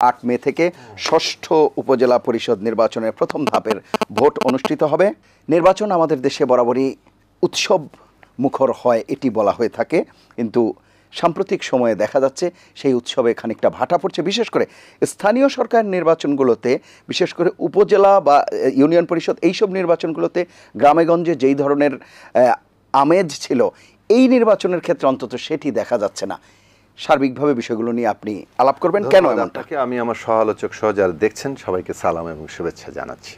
8 মে থেকে ষষ্ঠ উপজেলা পরিষদ নির্বাচনের প্রথম ধাপের ভোট অনুষ্ঠিত হবে। নির্বাচন আমাদের দেশে বরাবরই উৎসব মুখর হয় এটি বলা হয়ে থাকে, কিন্তু সাম্প্রতিক সময়ে দেখা যাচ্ছে সেই উৎসবে খানিকটা ভাটা পড়ছে। বিশেষ করে স্থানীয় সরকার নির্বাচনগুলোতে, বিশেষ করে উপজেলা বা ইউনিয়ন পরিষদ এইসব নির্বাচনগুলোতে গ্রামেগঞ্জে যেই ধরনের আমেজ ছিল, এই নির্বাচনের ক্ষেত্রে অন্তত সেটি দেখা যাচ্ছে না। সার্বিকভাবে বিষয়গুলো নিয়ে আপনি আলাপ করবেন কেন এমনটাকে? আমি আমার সহ-আলোচক সহ যারা দেখছেন সবাইকে সালাম এবং শুভেচ্ছা জানাচ্ছি।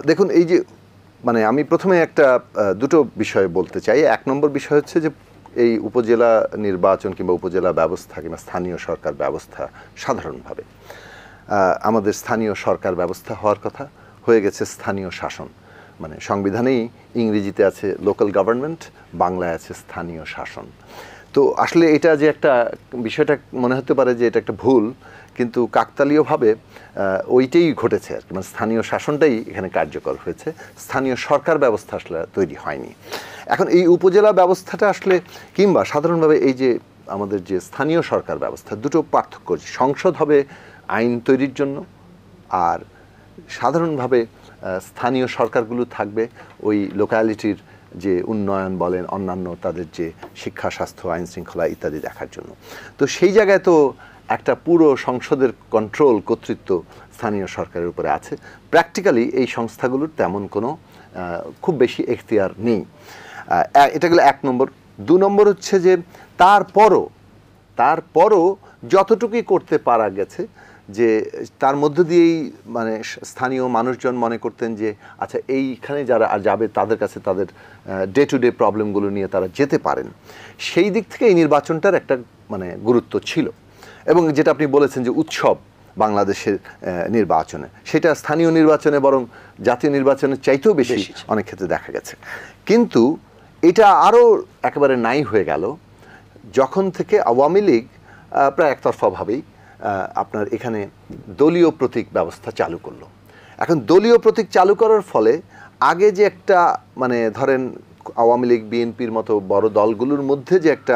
দেখুন, এই যে আমি প্রথমে দুটো বিষয় বলতে চাই। 1 নম্বর বিষয় হচ্ছে যে এই উপজেলা নির্বাচন কিংবা উপজেলা ব্যবস্থা কিংবা স্থানীয় সরকার ব্যবস্থা সাধারণভাবে আমাদের স্থানীয় সরকার ব্যবস্থা হওয়ার কথা হয়ে গেছে স্থানীয় শাসন। সংবিধানেই ইংরেজিতে আছে লোকাল গভর্নমেন্ট, বাংলায় আছে স্থানীয় শাসন। তো আসলে এটা যে বিষয়টা মনে হতে পারে যে এটা একটা ভুল, কিন্তু কাকতালীয়ভাবে ওইটাই ঘটেছে আর কি। স্থানীয় শাসনটাই এখানে কার্যকর হয়েছে, স্থানীয় সরকার ব্যবস্থা আসলে তৈরি হয়নি। এখন এই উপজেলা ব্যবস্থাটা আসলে কিংবা সাধারণভাবে এই যে আমাদের যে স্থানীয় সরকার ব্যবস্থা, দুটো পার্থক্য। সংসদ হবে আইন তৈরির জন্য, আর সাধারণভাবে স্থানীয় সরকারগুলো থাকবে ওই লোকালিটির যে উন্নয়ন বলেন, অন্যান্য তাদের যে শিক্ষা, স্বাস্থ্য, আইন শৃঙ্খলা ইত্যাদি দেখার জন্য। তো সেই জায়গায় তো একটা পুরো সংসদের কন্ট্রোল, কর্তৃত্ব স্থানীয় সরকারের উপরে আছে। প্র্যাকটিক্যালি এই সংস্থাগুলোর তেমন কোনো খুব বেশি এখতিয়ার নেই। এটা গেলে 1 নম্বর। 2 নম্বর হচ্ছে যে তারপরও যতটুকুই করতে পারা গেছে, যে তার মধ্য দিয়েই স্থানীয় মানুষজন মনে করতেন যে আচ্ছা এইখানে যারা যাবে তাদের কাছে তাদের ডে টু ডে প্রবলেমগুলো নিয়ে তারা যেতে পারেন। সেই দিক থেকে এই নির্বাচনটার একটা গুরুত্ব ছিল। এবং যেটা আপনি বলেছেন যে উৎসব বাংলাদেশের নির্বাচনে, সেটা স্থানীয় নির্বাচনে বরং জাতীয় নির্বাচনের চাইতেও বেশি অনেক ক্ষেত্রে দেখা গেছে। কিন্তু এটা আরও একেবারে নাই হয়ে গেল যখন থেকে আওয়ামী লীগ প্রায় একতরফাভাবেই আপনার এখানে দলীয় প্রতীক ব্যবস্থা চালু করলো। এখন দলীয় প্রতীক চালু করার ফলে আগে যে একটা ধরেন আওয়ামী লীগ, বিএনপির মতো বড় দলগুলোর মধ্যে যে একটা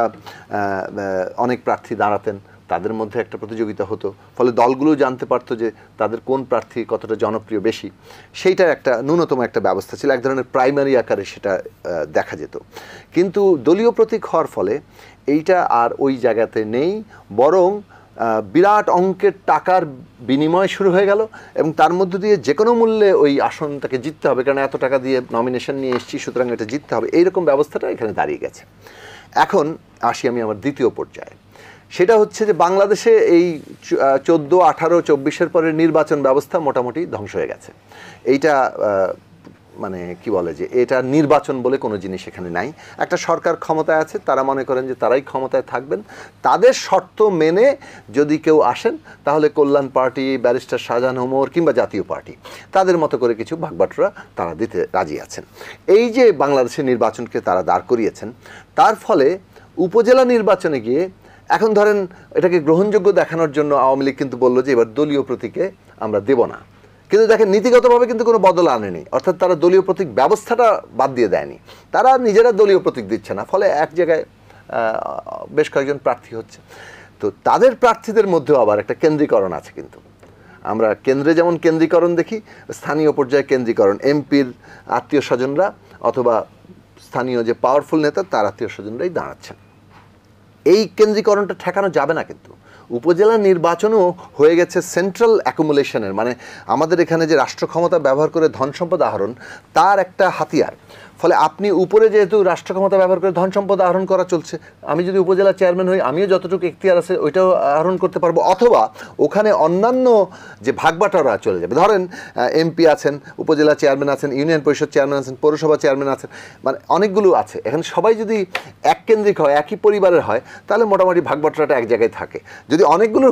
অনেক প্রার্থী দাঁড়াতেন, তাদের মধ্যে একটা প্রতিযোগিতা হতো, ফলে দলগুলো জানতে পারতো যে তাদের কোন প্রার্থী কতটা জনপ্রিয় বেশি। সেইটার একটা ন্যূনতম একটা ব্যবস্থা ছিল, এক ধরনের প্রাইমারি আকারে সেটা দেখা যেত। কিন্তু দলীয় প্রতীক হওয়ার ফলে এইটা আর ওই জায়গাতে নেই, বরং বিরাট অঙ্কের টাকার বিনিময় শুরু হয়ে গেল। এবং তার মধ্য দিয়ে যে কোনো মূল্যে ওই আসনটাকে জিততে হবে, কারণ এত টাকা দিয়ে নমিনেশন নিয়ে এসেছি, সুতরাং এটা জিততে হবে, এইরকম ব্যবস্থাটা এখানে দাঁড়িয়ে গেছে। এখন আসি আমি আমার দ্বিতীয় পর্যায়ে। সেটা হচ্ছে যে বাংলাদেশে এই 14, 18, 24-এর পরের নির্বাচন ব্যবস্থা মোটামুটি ধ্বংস হয়ে গেছে। এইটা কি বলে যে এটা নির্বাচন বলে কোনো জিনিস এখানে নাই। একটা সরকার ক্ষমতায় আছে, তারা মনে করেন যে তারাই ক্ষমতায় থাকবেন, তাদের শর্ত মেনে যদি কেউ আসেন তাহলে কল্যাণ পার্টি, ব্যারিস্টার শাহজাহান ওমর কিংবা জাতীয় পার্টি তাদের মতো করে কিছু ভাগবাটোয়ারা তারা দিতে রাজি আছেন। এই যে বাংলাদেশের নির্বাচনকে তারা দাঁড় করিয়েছেন, তার ফলে উপজেলা নির্বাচনে গিয়ে এখন ধরেন এটাকে গ্রহণযোগ্য দেখানোর জন্য আওয়ামী লীগ কিন্তু বললো যে এবার দলীয় প্রতীকে আমরা দেব না। কিন্তু দেখেন নীতিগতভাবে কিন্তু কোনো বদল আনেনি, অর্থাৎ তারা দলীয় প্রতীক ব্যবস্থাটা বাদ দিয়ে দেয়নি, তারা নিজেরা দলীয় প্রতীক দিচ্ছে না, ফলে এক জায়গায় বেশ কয়েকজন প্রার্থী হচ্ছে। তো তাদের প্রার্থীদের মধ্যেও আবার একটা কেন্দ্রীকরণ আছে। কিন্তু আমরা কেন্দ্রে যেমন কেন্দ্রীকরণ দেখি, স্থানীয় পর্যায়ে কেন্দ্রীকরণ, এমপির আত্মীয় স্বজনরা অথবা স্থানীয় যে পাওয়ারফুল নেতা তার আত্মীয় স্বজনরাই দাঁড়াচ্ছেন। এই কেন্দ্রীকরণটা ঠেকানো যাবে না। কিন্তু উপজেলা নির্বাচনও হয়ে গেছে সেন্ট্রাল অ্যাকুমুলেশনের, আমাদের এখানে যে রাষ্ট্র ক্ষমতা ব্যবহার করে ধন সম্পদ আহরণ, তার একটা হাতিয়ার। ফলে আপনি উপরে যেহেতু রাষ্ট্র ক্ষমতা ব্যবহার করে ধন সম্পদ আহরণ করা চলছে, আমি যদি উপজেলা চেয়ারম্যান হই, আমিও যতটুকু এখতিয়ার আছে ওইটাও আহরণ করতে পারবো, অথবা ওখানে অন্যান্য যে ভাগবাটোয়ারা চলে যাবে। ধরেন এমপি আছেন, উপজেলা চেয়ারম্যান আছেন, ইউনিয়ন পরিষদ চেয়ারম্যান আছেন, পৌরসভা চেয়ারম্যান আছেন, অনেকগুলো আছে। এখানে সবাই যদি এক কেন্দ্রিক হয়, একই পরিবারের হয়, তাহলে মোটামুটি ভাগবাটোয়ারাটা এক জায়গায় থাকে। যদি অনেকগুলো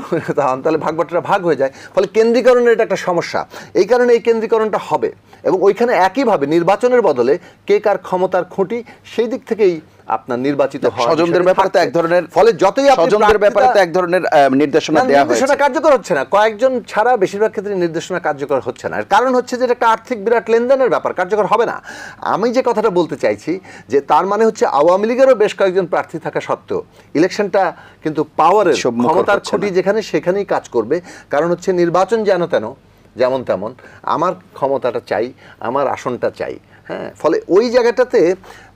হন তাহলে ভাগবাটোয়ারা ভাগ হয়ে যায়, ফলে কেন্দ্রীকরণের এটা একটা সমস্যা। এই কারণে এই কেন্দ্রীকরণটা হবে, এবং ওইখানে একইভাবে নির্বাচনের বদলে কে কার ক্ষমতার খুঁটি সেই দিক থেকেই আপনার নির্বাচিত হওয়ার স্বজনদের বিষয়টা ব্যাপারে তো থাকছে। এক ধরনের ফলে যতই আপনি স্বজনদের ব্যাপারে তো প্রার্থীতা- এক ধরনের নির্দেশনা না, দেওয়া হয়েছে। নির্দেশনা কার্যকর হচ্ছে না, কয়েকজন ছাড়া বেশিরভাগ ক্ষেত্রে নির্দেশনা কার্যকর হচ্ছে না। এর কারণ হচ্ছে যে এটা একটা আর্থিক বিরাট লেনদেনের ব্যাপার, কার্যকর হবে না। আমি যে কথাটা বলতে চাইছি যে তার মানে হচ্ছে আওয়ামী লীগেরও বেশ কয়েকজন প্রার্থী থাকা সত্ত্বেও ইলেকশনটা কিন্তু পাওয়ারের সব মুখর ক্ষমতার হচ্ছে খুঁটি না। যেখানে সেখানেই কাজ করবে। কারণ হচ্ছে নির্বাচন যেন তেন যেমন তেমন আমার ক্ষমতাটা চাই, আমার আসনটা চাই। হ্যাঁ, ফলে ওই জায়গাটাতে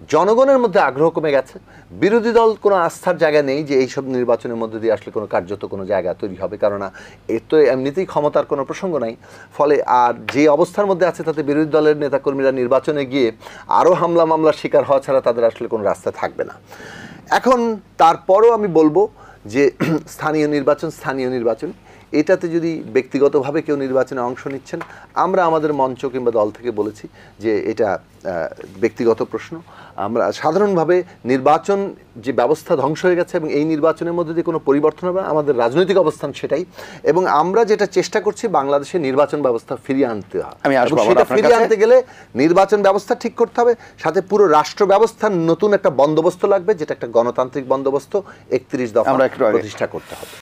জনগণের মধ্যে আগ্রহ কমে গেছে। বিরোধী দল কোনো আস্থার জায়গা নেই যে এইসব নির্বাচনের মধ্যে দিয়ে আসলে কোনো কার্যত কোনো জায়গা তৈরি হবে, কেননা এর তো এমনিতেই ক্ষমতার কোনো প্রসঙ্গ নাই। ফলে আর যে অবস্থার মধ্যে আছে তাতে বিরোধী দলের নেতাকর্মীরা নির্বাচনে গিয়ে আরও হামলা মামলার শিকার হওয়া ছাড়া তাদের আসলে কোনো রাস্তা থাকবে না। এখন তারপরও আমি বলবো যে স্থানীয় নির্বাচন এটাতে যদি ব্যক্তিগতভাবে কেউ নির্বাচনে অংশ নিচ্ছেন, আমরা আমাদের মঞ্চ কিংবা দল থেকে বলেছি যে এটা ব্যক্তিগত প্রশ্ন। আমরা সাধারণভাবে নির্বাচন যে ব্যবস্থা ধ্বংস হয়ে গেছে এবং এই নির্বাচনের মধ্যে দিয়ে কোনো পরিবর্তন হবে আমাদের রাজনৈতিক অবস্থান সেটাই, এবং আমরা যেটা চেষ্টা করছি বাংলাদেশে নির্বাচন ব্যবস্থা ফিরিয়ে আনতে হবে। আমি আসবো এবং আবার সেটা আপনার ফিরিয়ে কাছে। আনতে গেলে নির্বাচন ব্যবস্থা ঠিক করতে হবে, সাথে পুরো রাষ্ট্র ব্যবস্থার নতুন একটা বন্দোবস্ত লাগবে, যেটা একটা গণতান্ত্রিক বন্দোবস্ত 31 দফা আমরা একটু আগে প্রতিষ্ঠা করতে হবে।